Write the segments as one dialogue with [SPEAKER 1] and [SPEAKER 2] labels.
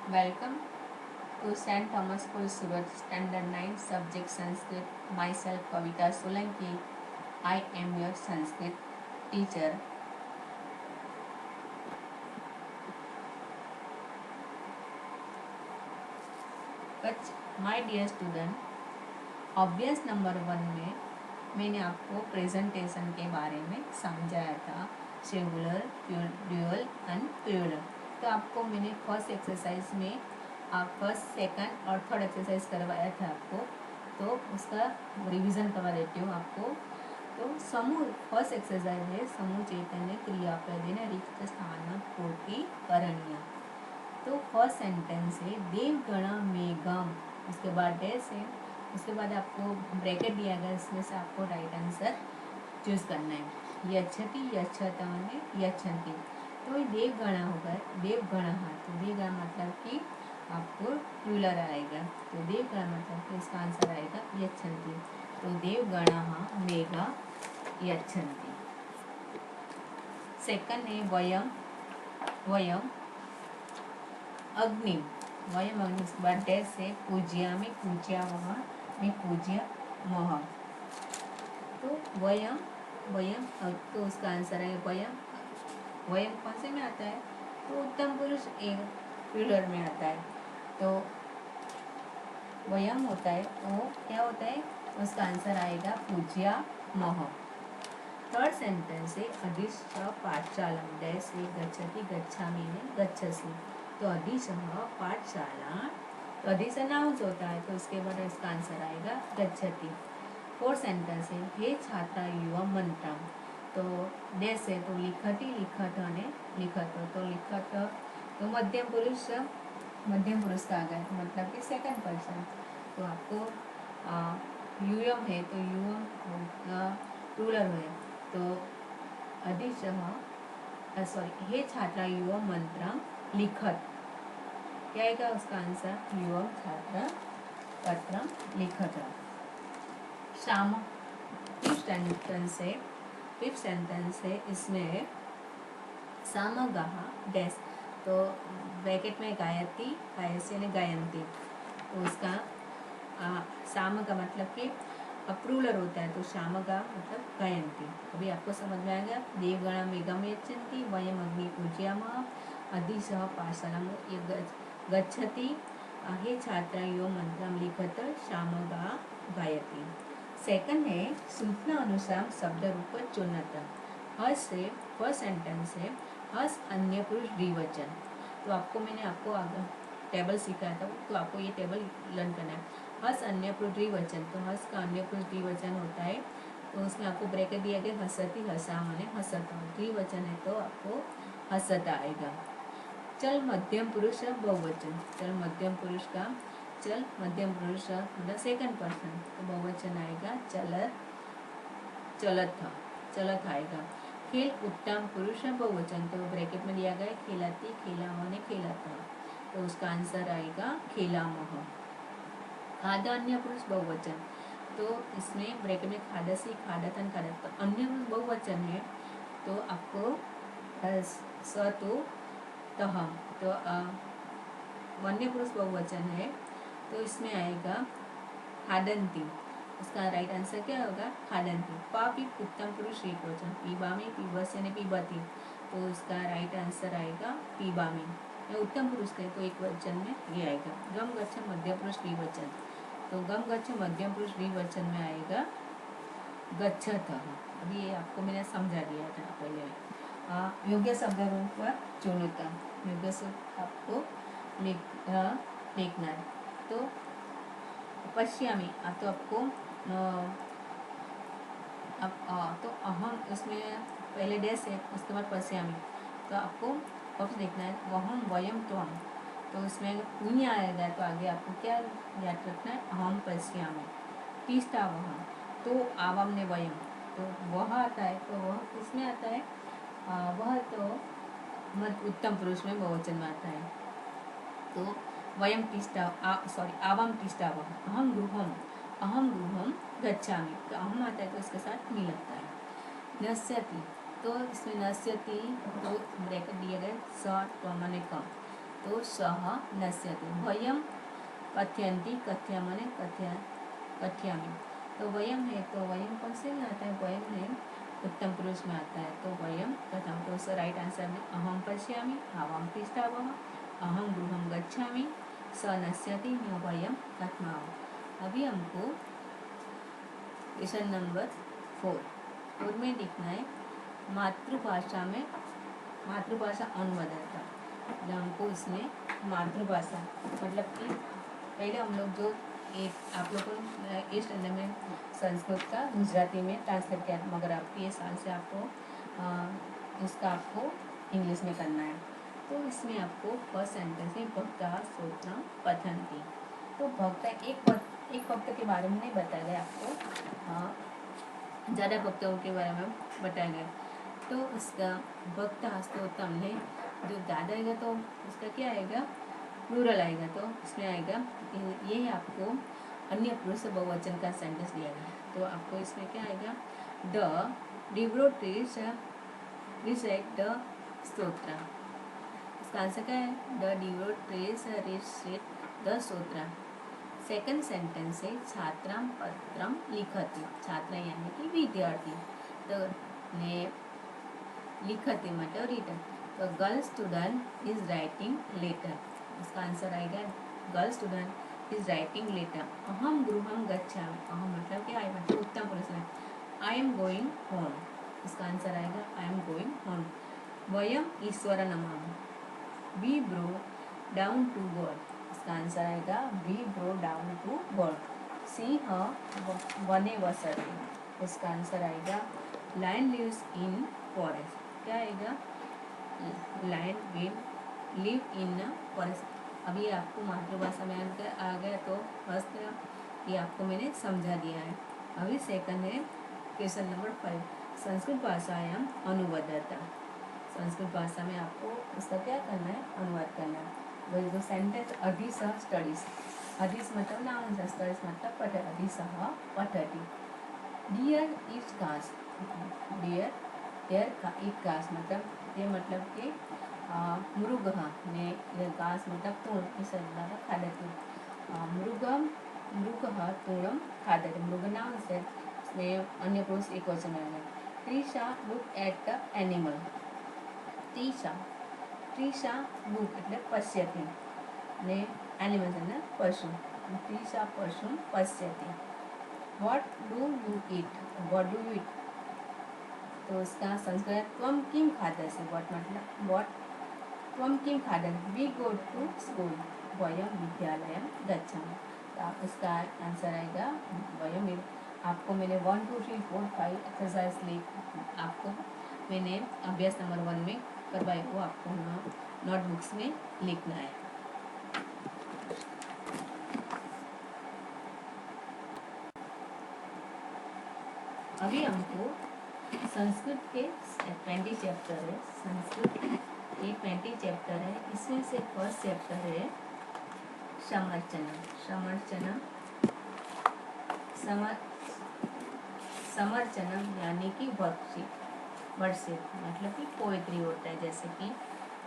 [SPEAKER 1] Welcome to St. Thomas School, Surat, Standard 9, Subject Sanskrit. Myself, Kavita Solanki. I am your Sanskrit teacher. But my dear student, obvious number 1 में मैंने आपको presentation के बारे में समझाया था, सिंगुलर, ड्यूअल एंड प्लूरल। तो आपको मैंने फर्स्ट एक्सरसाइज में फर्स्ट, सेकंड और थर्ड एक्सरसाइज करवाया था आपको, तो उसका रिवीजन करवा देती हूँ आपको। तो समूह फर्स्ट एक्सरसाइज है समूह चैतन्य क्रियापद रिक्त स्थान पूर्ति करणीय। तो फर्स्ट सेंटेंस है देवगण में गम, उसके बाद डैश है, उसके बाद आपको ब्रैकेट दिया गया, इसमें से आपको राइट आंसर चूज करना है। यच्छति यच्छतमने यच्छन्ति, तो ये देवगण होगा, देवगण। तो देवगण मतलब कि आपको प्लूरल आएगा, तो देवगण मतलब कि इसका आंसर आएगा यच्छन्ति। तो देवगण मेघा यच्छन्ति। सेकंड है वयम, वयम अग्नि, वयम अग्नि, उसके बाद डैश से पूज्यामि पूज्यामः में पूज्यामः। तो वयम, वयम, तो उसका आंसर है वयम। वयम कौन से में आता है? तो उत्तम पुरुष एक प्लूरल में आता है। तो वयम होता है, तो क्या होता है? उसका आंसर आएगा पूज्यामः। थर्ड सेंटेंस है अधीशः पाठशालां डैश से गच्छति गच्छामि में गच्छसि। तो अधीशः पाठशाला, तो अधीश नाउन होता है, तो उसके बाद इसका आंसर आएगा गच्छति। फोर्थ सेंटेंस है हे छात्रा युवा मंत्रम, तो डैश है, तो लिखति लिखत ने लिखत, तो लिखत तो मध्यम पुरुष का आ गया, मतलब कि सेकंड पर्सन। तो आपको यूयम है, तो यूयम प्लूरल है, तो अधीशः सॉरी हे छात्रा युवा मंत्रम लिखत, क्या आएगा उसका आंसर? युवा छात्रा पत्रम लिखत। शाम फिफ्थ सेंटेंस है इसमें सामगाह डैश, तो ब्रैकेट में गायती, गायसी ने गायंती, तो उसका साम का मतलब कि प्लूरल होता है, तो शामगा मतलब गायंती। अभी आपको समझ में आएगा। देवगण मेघम यच्छन्ति, वयम अग्नि पूजयामः, अधीशः पाठशालां गच्छति, हे छात्रा यो मंत्रम लिखत, शामगा गायति। सेकंड है सूचना अनुसार शब्द रूप चुनता। हर्ष से फर्स्ट सेंटेंस है हर्ष अन्य पुरुष द्विवचन। तो आपको मैंने आपको आगे टेबल सिखाया था, तो आपको ये टेबल लर्न करना है। हर्ष अन्य पुरुष द्विवचन, तो हर्ष का अन्य पुरुष द्विवचन होता है, तो उसमें आपको ब्रैकेट दिया गया हसती हसा माने हसता, द्विवचन है तो आपको हसता आएगा। चल मध्यम पुरुष बहुवचन, चल मध्यम पुरुष का, चल मध्यम पुरुष मतलब सेकंड पर्सन, तो बहुवचन आएगा चलत, चलत था, चलत आएगा। खेल उत्तम पुरुष बहुवचन, तो ब्रैकेट में दिया गया खेलाती खेलामह ने खेला था, तो उसका आंसर आएगा खेलामह। खादा अन्य पुरुष बहुवचन, तो इसमें ब्रैकेट में खादसी खादतन खादत, तो अन्य पुरुष बहुवचन है, तो आपको स तो तहम, तो वन्य पुरुष बहुवचन है, तो इसमें आएगा खादंती, उसका राइट आंसर क्या होगा? खादंती। पापी उत्तम पुरुष एक वचन, पीबा में पीबस यानी पीबती, तो उसका राइट आंसर आएगा पीबा में। या उत्तम पुरुष है तो एक वचन में ये आएगा। गम गच्छ मध्य पुरुष द्विवचन, तो गम गच्छ मध्यम पुरुष द्विवचन में आएगा गच्छतः। अभी ये आपको मैंने समझा दिया था पहले। योग्य शब्द रूप चुनता, योग्य शब्द आपको लिखना है। तो पश्यामी, तो आपको तो अहम, उसमें पहले डैश है, उसके बाद पश्यामी, तो आपको वापस देखना है वहम वयम त्वम, तो उसमें पुण्य आएगा, तो आगे आपको क्या याद रखना है? अहम पश्यामी। तीसरा वह, तो आवाम ने वयम, तो वह आता है, तो वह किसमें आता है? वह तो उत्तम पुरुष में बहुवचन में आता है। तो वयम तिष्ठा सॉरी आवाम तिष्ठा वह, अहम गृहम गच्छामि, तो अहम आता है तो इसके साथ मी लगता है। नश्यति, तो इसमें नश्यति तो ब्रैकेट दिए गए स त्वम ने कम, तो सः नश्यति। वयम कथयन्ति, कथयामि कथयामि। तो वयम है तो वयम कौन से में आता है? वयम है उत्तम पुरुष में आता है। तो वयम कथम, तो उसका राइट आंसर में अहम पश्यामि, आवाम तिष्ठावः, अहम गृहं गच्छामि, स नश्यति, वयम कथमामः। अभी हमको क्वेश्चन नंबर 4 में लिखना है मातृभाषा में, मातृभाषा अनुवादकता। हमको इसमें मातृभाषा मतलब कि पहले हम लोग जो एक आप लोगों को इस स्टैंडर्ड में संस्कृत का गुजराती में ट्रांसलेट किया, मगर आपको ये साल से आपको इसका आपको इंग्लिश में करना है। तो इसमें आपको फर्स्ट सेंटेंस में भक्ता सूत्रम पठन्ति। तो भक्ता एक भक्त के बारे में नहीं बताया गया आपको, ज़्यादा भक्तों के बारे में बताया गया। तो उसका भक्ता स्तोत्रम है, जो ज़्यादा आएगा तो उसका क्या आएगा? प्लूरल आएगा। तो इसमें आएगा ये आपको अन्य पुरुष बहुवचन का सेंटेंस दिया गया। तो आपको इसमें क्या आएगा? द डिवोटीज रिसाइट द स्तोत्र। इसका आंसर क्या है? द डिवोटीज रिसाइट द स्तोत्र। सेकंड सेंटेंस है छात्राम पत्रम लिखति। छात्रा यानी कि विद्यार्थी। तो ने लिखति मतलब रिटन। तो girl student is writing letter. इसका आंसर आएगा girl student is writing letter. अहम गृहं गच्छामि। अहम मतलब क्या है? मतलब उत्तम पुरुष है। I am going home. इसका आंसर आएगा आई एम गोइंग होम। वयम ईश्वर नमामि। We bow down to God. इसका आंसर आएगा we bow down to God. सिंह वने वसति। इसका आंसर आएगा लायन लिव्स इन फॉरेस्ट। क्या आएगा? Lion will live in forest. अभी आपको मातृभाषा में आ गया तो फर्स्ट ये आपको मैंने समझा दिया है। अभी सेकंड है क्वेश्चन नंबर 5, संस्कृत भाषायाम अनुवादता। संस्कृत भाषा में आपको उसका क्या करना है? अनुवाद करना है। वही जो सेंटेंस अधिसः स्टडीज। अधिस मतलब नाउन, स्टडीज मतलब पठ। अधिसः पठति। Deer is cast. Deer there का एक कास्ट मतलब ये मतलब कि मृगः ने कास्ट मतलब तूण, इस खादति। मृगम मृगः तूणम खादति। मृग नाउन से इसमें अन्य पुरुष एक वचन में आएगा। त्रिशा लुक एट द एनिमल। त्रिशा लुक એટલે પશ્યતિ ને એનિમલ એટલે પશુ। ત્રિશા પશુમ પશ્યति। What do you eat. What do you eat. तो इसका संस्कृत त्वम किम खादसि। व्हाट मतलब व्हाट, त्वम किम खादसि। We go to school. वयम विद्यालयम गच्छामि। तो इसका आंसर आएगा वयम। आपको मैंने 1 2 3 4 5 एक्सरसाइज लिख आपको मैंने अभ्यास नंबर 1 में करवाए, वो आपको नोटबुक्स में लिखना है। अभी हमको संस्कृत के 20 चैप्टर है। संस्कृत के 20 चैप्टर है। इसमें से फर्स्ट चैप्टर है समर्चनम। समर्चनम समर्चनम यानी कि वर्षित मतलब कि पोएट्री होता है जैसे कि।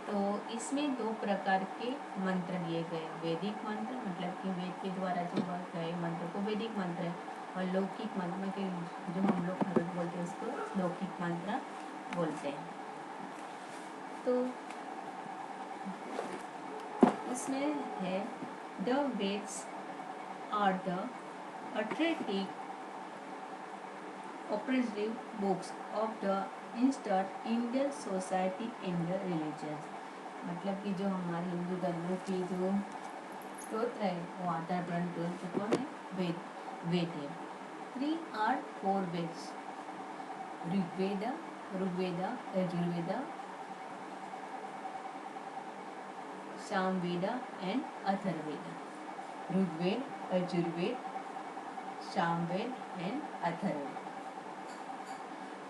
[SPEAKER 1] तो इसमें 2 प्रकार के मंत्र दिए गए। वैदिक मंत्र मतलब कि वेद के द्वारा जो गए मंत्र को वैदिक मंत्र है, और लौकिक मंत्र के जो हम लोग खरज बोलते हैं उसको लौकिक मंत्र बोलते हैं। तो इसमें है the Vedas are the attractive oppressive books of the instant Indian society and the religion। मतलब कि जो हमारे हिंदू धर्म की जो स्त्रोत्र है वो आधार ग्रंथ कौन है? वेद है। 3 or 4 Vedas. Rigveda, Yajurveda, Samaveda and Atharvaveda. Rigveda, Yajurveda, Samaveda and Atharvaveda.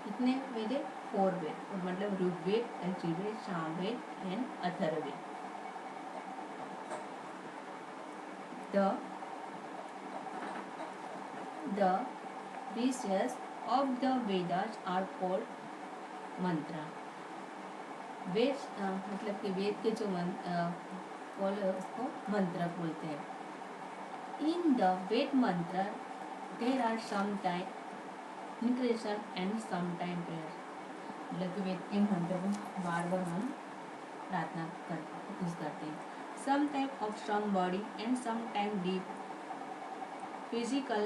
[SPEAKER 1] कितने वेद है? 4 वेद। मतलब Rigveda, Yajurveda, Samaveda and Atharvaveda. The pieces of the Vedas are called mantra। Veda मतलब कि वेद के जो उसको मंत्र बोलते हैं। इन the Veda mantra there are some time incantation and some time prayer, मतलब कि वेद के मंत्र को बार बार हम प्रार्थना करते हैं। Some time of strong body and some time deep physical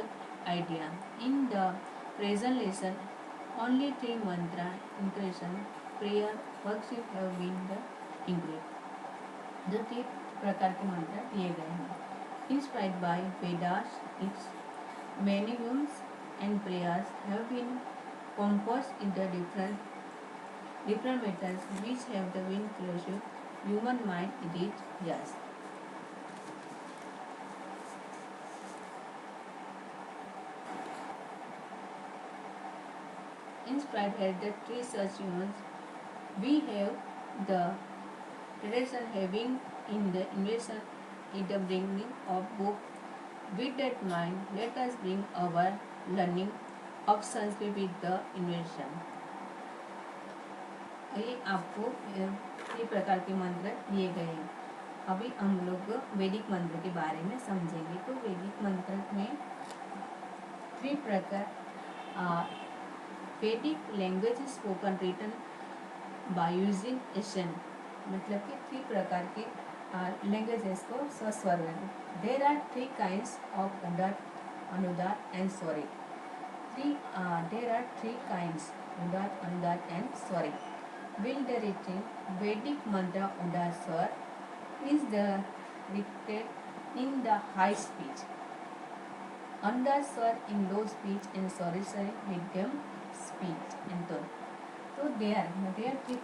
[SPEAKER 1] idea. In the present lesson, only 3 mantra, increation, prayer, worship have been the included. जो 3 प्रकार के मंत्र दिए गए हैं, inspired by Vedas, its many hymns and prayers have been composed in the different methods which have been created human mind in its years. Inspired by the 3 such humans, we have the tradition having in the invention in the bringing of book. With that mind, let us bring our learning of Sanskrit with the invention. ये आपको 3 प्रकार के मंत्र दिए गए हैं। अभी हम लोग वैदिक मंत्र के बारे में समझेंगे। तो वैदिक मंत्र में 3 प्रकार, Vedic language is spoken written by using एशन, मतलब कि 3 प्रकार के लैंग्वेजेस को स्वस्वर में। देर आर 3 काइंड्स ऑफ उदार, अनुदार एंड स्वरित। देर आर 3 काइंड्स, उदार, अनुदार and स्वरित. Will the written Vedic mantra Udar Swar is the dictated in the high speech, Andar Swar in low speech and Swariswar medium speech and tone. तो there are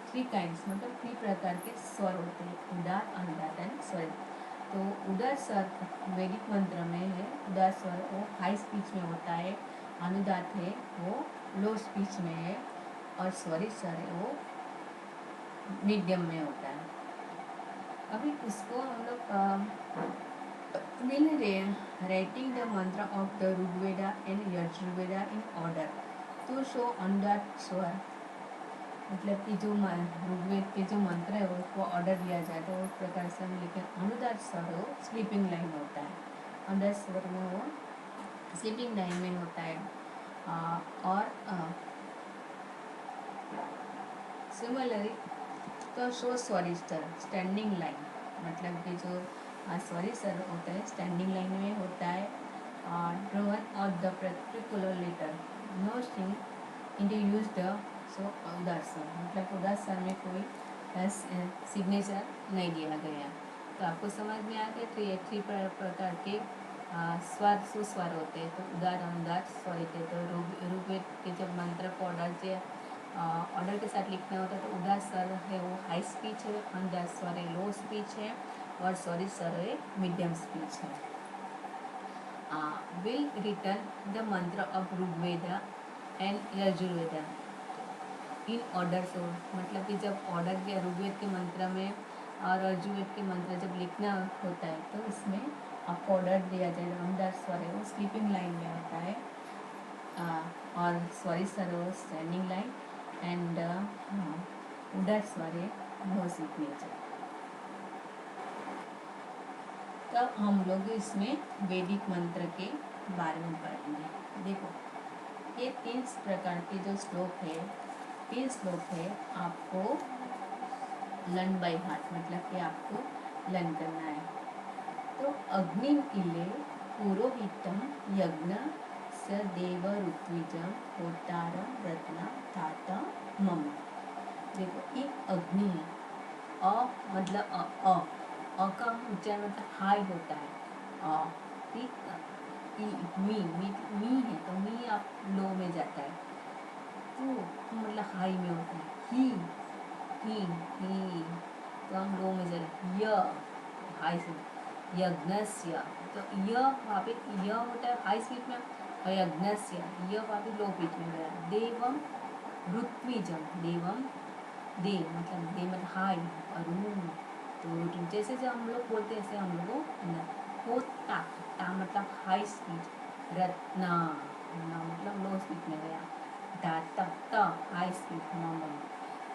[SPEAKER 1] 3 kinds, मतलब 3 प्रकार के स्वर होते हैं, उदार, अनुदार and स्वरित. तो उदार स्वर वैदिक मंत्र में है. उदार स्वर वो हाई स्पीच में होता है, अनुदात है वो लो स्पीच में है, और स्वरित स्वर है वो मीडियम में होता है. अभी उसको हम लोग मिल रहे हैं writing the mantra of the Rigveda and Yajurveda in order to show anudatta swara, मतलब कि जो ऋग्वेद के जो मंत्र है उसको ऑर्डर दिया जाए तो उस प्रकार से हम लिखे. अनुदात स्वर वो स्लीपिंग लाइन होता है, अनुदात स्वर में वो स्लीपिंग लाइन में होता है. और सिमिलरली तो शो स्वरिस्टर स्टैंडिंग लाइन, मतलब कि जो स्वरिस्टर होता है स्टैंडिंग लाइन में होता है. ड्रोन और the particular letter no string introduce the so उदार स्वर, मतलब उदार स्वर में कोई सिग्नेचर नहीं दिया गया. तो आपको समझ में आ गया. 3 प्रकार के स्वर सुस्वर होते हैं. तो उदार, अनुदार, स्वरित. तो ऋग्वेद के जब मंत्र को ऑर्डर के साथ लिखना होता है तो उदार स्वर है वो हाई स्पीच है, अनुदार स्वर है लो स्पीच है, और स्वरित स्वर है मीडियम स्पीच है. Will return the mantra of Rigveda and Yajurveda in order. So मतलब कि जब ऑर्डर दिया ऋग्वेद के मंत्र में और यजुर्वेद के मंत्र जब लिखना होता है तो इसमें आपको ऑर्डर दिया जाएगा. अनुदार स्वर है वो स्लीपिंग लाइन में होता है, और स्वरित स्वर वो स्टैंडिंग लाइन, एंड उदार स्वर है नो सिग्नेचर. तब हम लोग इसमें वैदिक मंत्र के बारे में पढ़ेंगे. देखो ये 3 प्रकार के जो श्लोक है, 3 श्लोक है, आपको लर्न बाय हार्ट, मतलब कि आपको लर्न करना है. तो अग्नि इले पुरोहितम यज्ञ स देव ऋत्विजम होतारम रत्ना ताता मम. देखो एक अग्नि है, मतलब अ का उच्चारण मतलब हाई होता है. ठीक, मी है तो मी आप लो में जाता है, तो मतलब हाई में होता है. ही तो हम लो में जा रहे. य हाई से, यज्ञस्य, तो य वहाँ पे य होता है हाई स्पीड में, और यज्ञस्य य वहाँ पे लो पिच में गया. देवम ऋत्विजम, देवम दे मतलब दे मतलब हाई, और तो जैसे जब हम लोग बोलते हैं ऐसे हम लोग को ता मतलब हाई स्पीड. रत्ना मतलब लो स्पीड में गया. ता हाई स्पीड.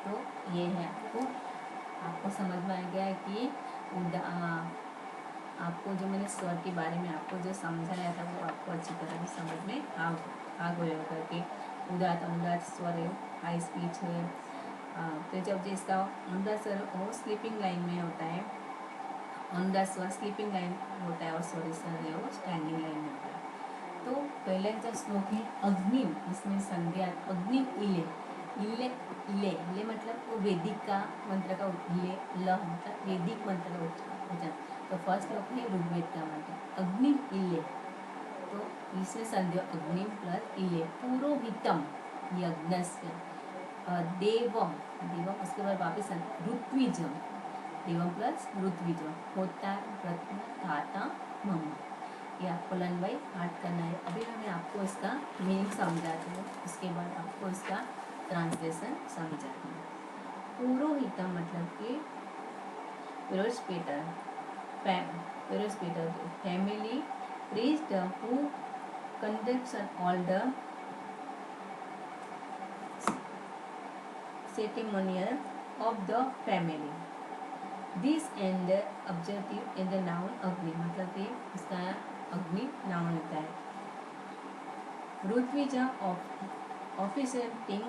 [SPEAKER 1] तो ये है आपको समझ में आ गया है कि आपको जो मैंने स्वर के बारे में आपको जो समझाया था वो आपको अच्छी तरह से समझ में आ गया होगा कि उदात अनुदात स्वर है, हाई स्पीच है। तो जब इसका अनुदात स्वर वो स्लीपिंग लाइन में होता है, अनुदात स्वर स्लीपिंग लाइन होता है और स्वर स्वर है वो स्टैंडिंग लाइन में होता है। तो पहले जो श्लोक है अग्नि, इसमें संध्या अग्नि इले, इले इले इले मतलब वो वैदिक का मंत्र का इले, ल मतलब वैदिक मंत्र का उच्चारण। तो फर्स्ट श्लोक है ऋग्वेद का मंत्र अग्नि इले, तो इसमें संध्या अग्नि प्लस इले पुरोहितम यज्ञस्य, देवम देवम उसके बाद वापिस ऋत्विजम, देवम प्लस ऋत्विजम होता रत्न धाता मम। ये आपको लर्न बाई हार्ट करना है। अभी मैं आपको इसका मीनिंग समझाती हूँ, उसके बाद आपको इसका ट्रांसलेशन समझाती हूँ। पुरोहितम मतलब कि Spiritus family priest who conducts all the ceremonial of the family. This and the objective in the noun अग्नि, मतलब कि इसका अग्नि नाउन होता है। Rutvija officiating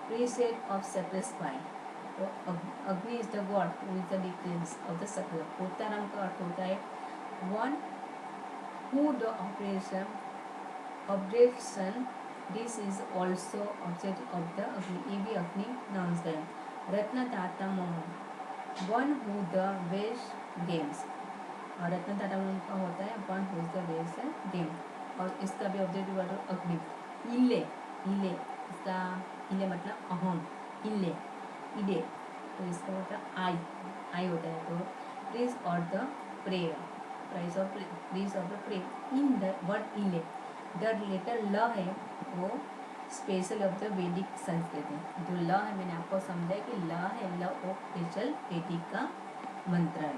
[SPEAKER 1] priesthood of sacrifice, तो अग्नि is the God who is the decrease of the sacrifice। होतारम का अर्थ होता है one who the operation this is also object of the अग्नि, ये भी अग्नि नाउन्स है। रत्नदाता मम वन हु द वेश गेम्स, और रत्नदाता मम का होता है वन हु इज द वेश गेम, और इसका भी ऑब्जेक्टिव वर्ड अग्नि। इले इले, इसका इले मतलब अहम, इले इडे, तो इसका मतलब आई होता है। तो प्रेज और the prayer, prize of praise of the prayer in the word इले, द लेटर ल है वो स्पेशल ऑफ द वैदिक संस्कृत है। जो ल है मैंने आपको समझाया कि ल है, ल वो स्पेशल वैदिक का मंत्र है।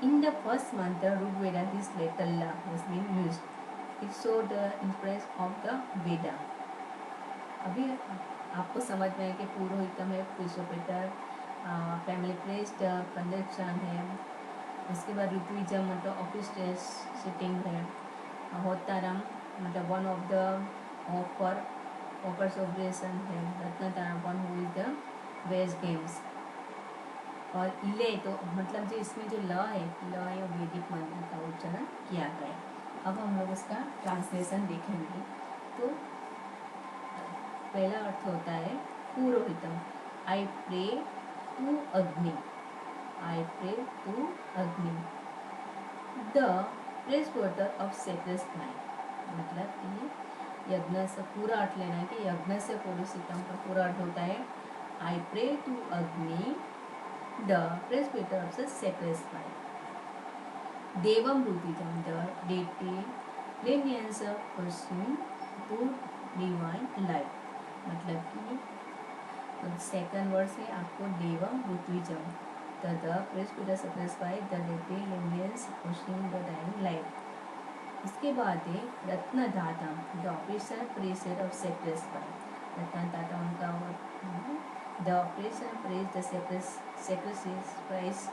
[SPEAKER 1] इन the first mantra Rigveda this letter ल has been used, it show the influence of the Veda. अभी आपको समझ में है कि पुरोहितम है, प्रिसोपेटर, फैमिली प्रेस्ट कंडक्शन है, उसके बाद ऋत्विजम मतलब ऑफिस सिटिंग है, होतारम मतलब one of the offers operation है, रत्नतारम वन हु इज द वेज गेम्स, और इले तो मतलब जो इसमें जो ल है वैदिक मंत्र का उच्चारण किया गया है। अब हम लोग इसका ट्रांसलेशन देखेंगे। तो पहला अर्थ होता है पुरोहितम, आई प्रे टू अग्नि, आई pray to Agni, the presbyter of sacrifice, मतलब कि यज्ञ से पूरा अर्थ लेना है कि यज्ञ से पुरोहितम का पूरा अर्थ होता है I pray to Agni the presbyter of sacrifice, देवम ऋत्विजम the deity lenience to divine life, मतलब कि सेकंड वर्ड से आपको देवम ऋत्विजम the presbyter sacrifice the deity lenience pushing the dine life. इसके बाद है रत्नदातम the operation pressed of sacrifice, रत्नदाता उनका the operation press the sacrifice,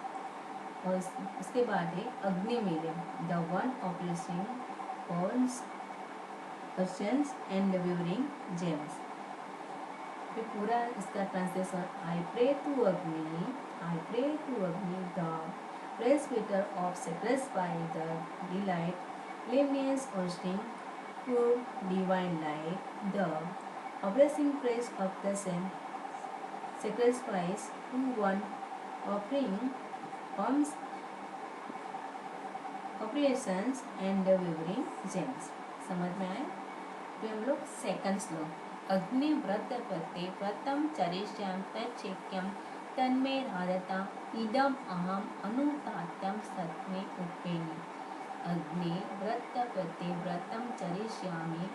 [SPEAKER 1] और इसके बाद है अग्निमीलम the one operation calls persons and विवरिंग जेम्स। फिर पूरा इसका ट्रांसलेशन आई प्रे टू अग्नि, आई pray to Agni the presbyter of sacrifice the delight Lemnius hosting pure divine light, the oppressing praise of the sacrifice to one offering comes operations and the विवरिंग gems. समझ में आए? फिर हम लोग second श्लोक अग्नि व्रत प्रते व्रतम चरिष्याम तच्छेक्यम तन्मे राधता इदम अहम अनुतात्यम सत्मे उपेनि, अग्नि व्रत प्रति व्रतम चरिष्यामि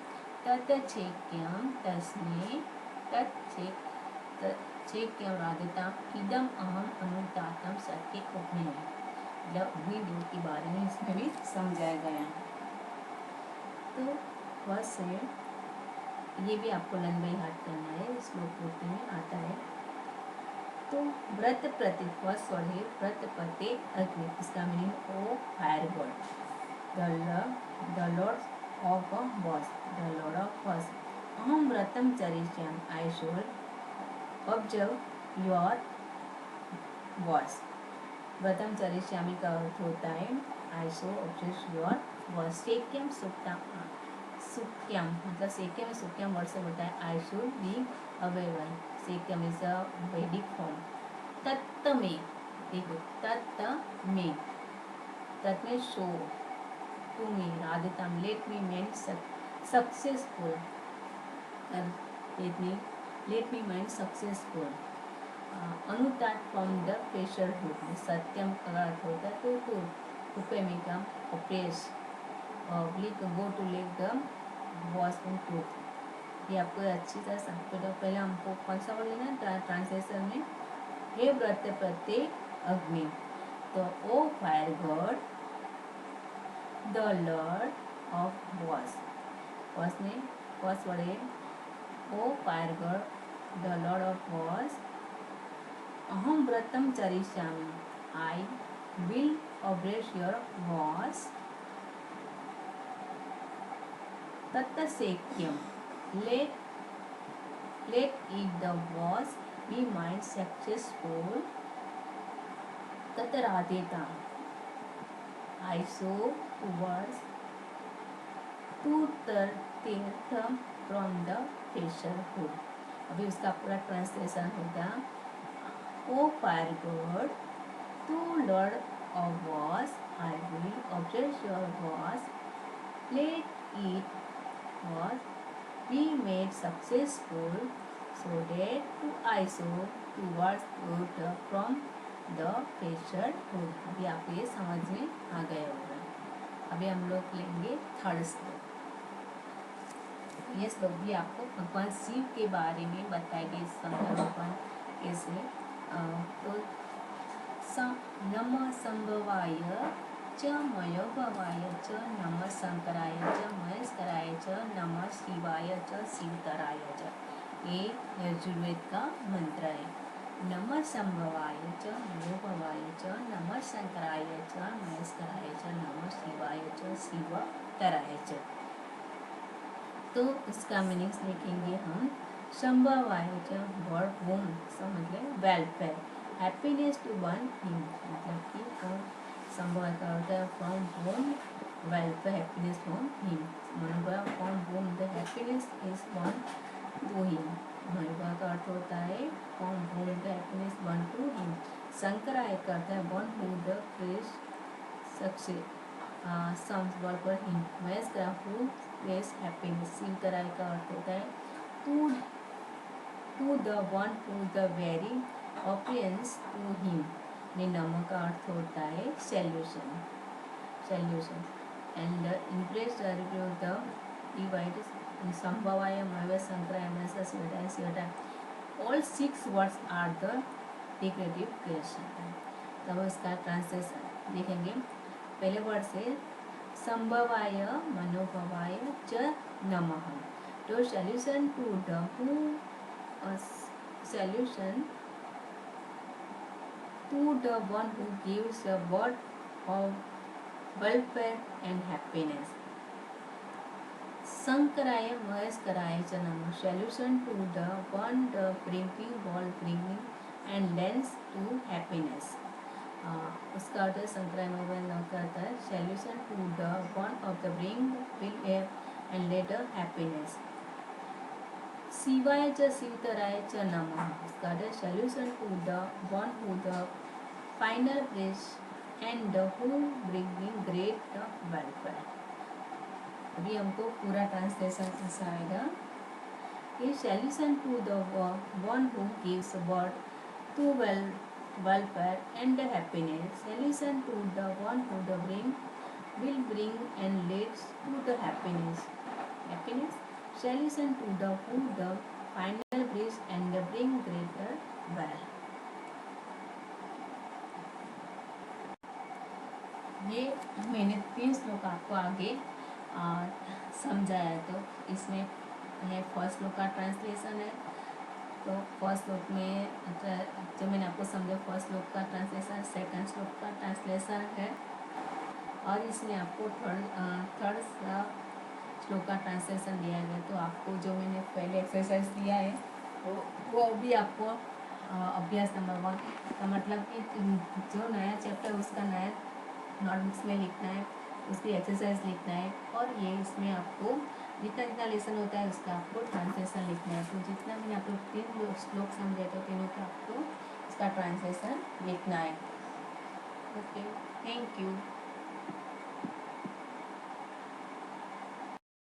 [SPEAKER 1] तच्छेक्यम तस्मे तच्छेक्यम राधता इदम अहम अनुतातम सत्य उपमेय। मतलब अग्निदेव के बारे में इसमें भी समझाया गया है। तो फर्स्ट से ये भी आपको लर्न बाय हार्ट करना है, श्लोक पूर्ति में आता है। तो व्रत प्रति फर्स्ट वर्ड है व्रत प्रति अग्नि, इसका meaning O fire god, the lord of wars, the lord of wars. अहम व्रतम चरिष्यामि, I shall observe your words. व्रतम चरिष्यामि का अर्थ होता है I show observe your words. सेक्यम सुक्तम, सुक्यम मतलब सेक्यम में सुक्यम वर्ड से होता है आई शुड बी अवेलेबल, सेक्यम इज अ वैदिक फॉर्म। तत्त में, देखो तत्त में, तत् में शो टू मी राधितम, let me main successful, late me main successful. अनुतात फ्रॉम द प्रेशरहुड, सत्यम का अर्थ होता है तो उपमिका oppress, lick go to lake the wash in truth. ये आपको अच्छी तरह समझ, तो पहले हमको कौन सा वर्ड लेना है ट्रांसलेशन में, हे व्रत प्रत्येक अग्नि, तो O fire god the lord of wars, first में फर्स्ट वर्ड है O fire god the lord of wars. अहम व्रतम चरिष्यामि, I will oppress your wars. तत्त सेक्यम, let it the was be mind successful। तत् राधेता, I saw towards to तीर्थ from the प्रेशरहुड। अभी उसका पूरा ट्रांसलेशन होगा, O fire god to lord of wars, I will observe your wars, let it wars be made successful, so that I saw towards good from the pressurehood। अभी आप ये समझ में आ गए होगा। अभी हम लोग लेंगे थर्ड श्लोक। ये श्लोक भी आपको भगवान शिव के बारे में बताएगी, शंकर भगवान कैसे, तो नमः संभवाय च मयोभवाय च नमः शंकराय च महेश्वराय च नमः शिवाय च शिवतराय च। ये यजुर्वेद का मंत्र है। नमः संभवाय च मयोभवाय च नमः शंकराय च महेश्वराय च नमः शिवाय च शिवतराय च। तो इसका मीनिंग लिखेंगे हम, संभवाय च वर्ड होम, समझ लें welfare, happiness to one him, मतलब कि संभव का अर्थ है from home welfare happiness from him, मनोभाव from home the happiness is one to him, मनोभाव का अर्थ होता है from home the happiness one to him. शंकराय का अर्थ है one who the press success sums work for him, Mahesh का हु प्रेस हैप्पीनेस। शिवतराय का अर्थ होता है to the one who the very obeisance to him. नमः का अर्थ होता है salutation, salutation and impress review the divide संभवाय मय शंकराय महेश शिवताय शिवताय। All 6 words are the decorative creation. तब इसका ट्रांसलेशन देखेंगे। पहले वर्ड से संभवाय मनोभवाय च नमः, तो solution to the who, solution to the one who gives a word of welfare and happiness। शंकराय महेश्वराय च नमः, solution to the one the bringing ball bringing and lends to happiness। उसका अर्थ शंकराय महेश्वराय करता है solution to the one of the bring will and let the happiness। शिवाय च शिवतराय च नमः, उसका अर्थ salutation to the one who the final press and who bringing great welfare. अभी हमको पूरा ट्रांसलेशन ऐसा आएगा, ये salutation to the one who gives word to welfare and happiness, salutation to the one who the bring will bring and leads to the happiness, solution to the who the final bliss and the bring greater well। ये मैंने 3 श्लोक आपको आगे समझाया। तो इसमें है first श्लोक का ट्रांसलेशन है, तो फर्स्ट श्लोक में जो मैंने आपको समझा फर्स्ट श्लोक का ट्रांसलेशन, सेकंड श्लोक का ट्रांसलेशन है, और इसमें आपको थर्ड श्लोक का ट्रांसलेशन दिया गया। तो आपको जो मैंने पहले एक्सरसाइज दिया है वो भी आपको अभ्यास नंबर 1 का मतलब कि जो नया चैप्टर उसका नया नोटबुक्स में लिखना है, उसकी एक्सरसाइज लिखना है, और ये इसमें आपको जितना जितना लेसन होता है उसका आपको ट्रांसलेशन लिखना है। तो जितना मैंने आपको 3 श्लोक समझे तो तीनों का आपको इसका ट्रांसलेशन लिखना है। Okay, thank you.